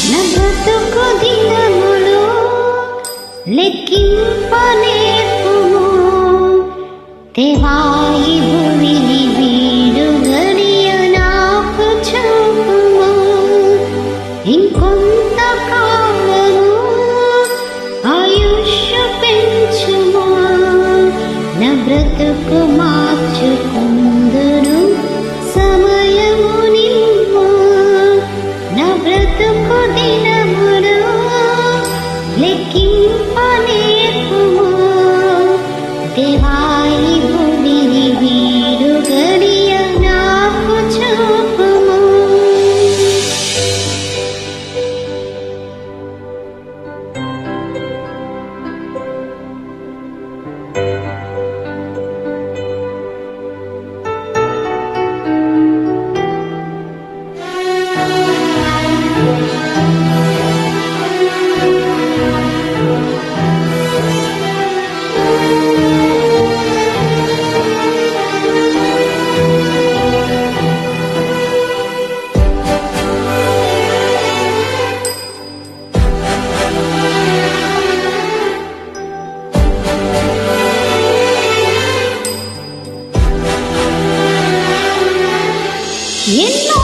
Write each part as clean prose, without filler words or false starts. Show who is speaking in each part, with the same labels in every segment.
Speaker 1: నా బ్రతుకు దినములు లెక్కింపనేర్పుము దేవాయి భూమిని వీడు గడియ నాకు చూపుము ఇంకొంత కాలము ఆయుష్ పెంచుము నా బ్రతుకు మార్చుకుందును సమయము నిమ్ము నా బ్రతుకు దినములు లెక్కింపనేర్పుము దేవాయి భూమిని వీడు గడియ నాకు చూపుము. ఎన్నో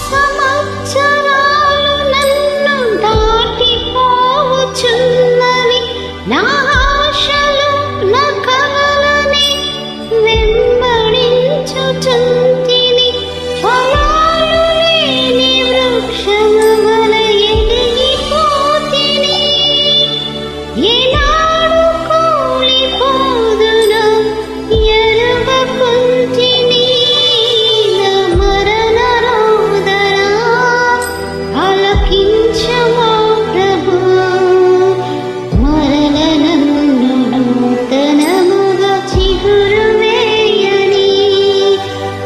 Speaker 1: సంవత్సరాలు నన్ను దాటిపోవచ్చున్నవి నా ఆశలు నా కలలని వెంబడించుచుంటిని ఫలాలు లేని వృక్షము వలె ఎదిగిపోతిని ఏనాడు కూలిపోదునో ఎరుగకుంటిని ఆలకించమా ప్రభు మరల నన్ను నూతనముగా చిగురు వేయని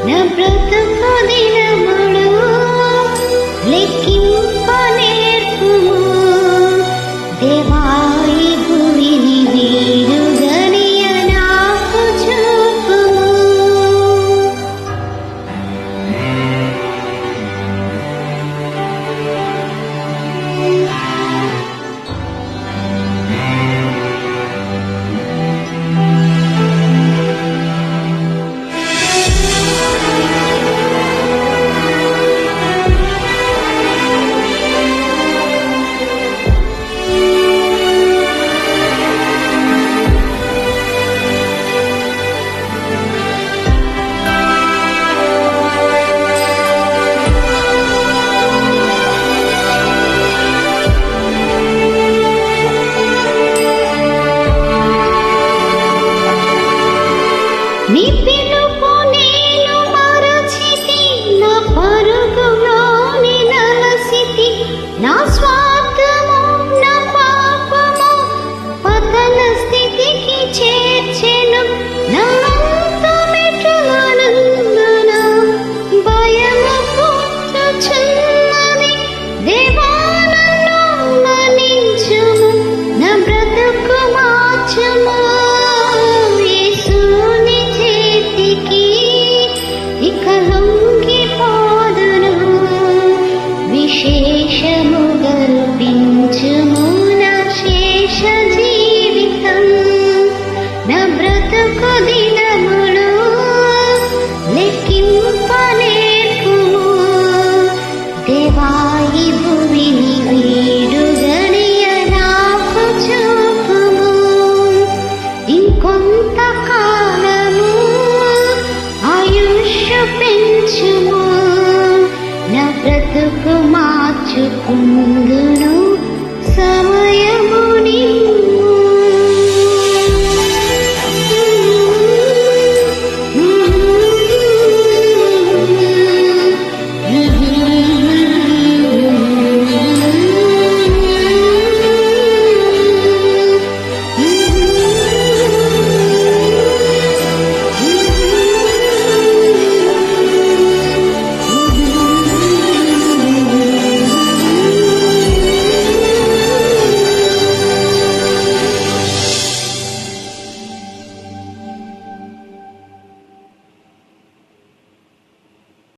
Speaker 1: నా బ్రతుకు దినములు లెక్కింపనేర్పుము దేవాయి భూమిని వీడు గడియ నాకు చూపుము. నీ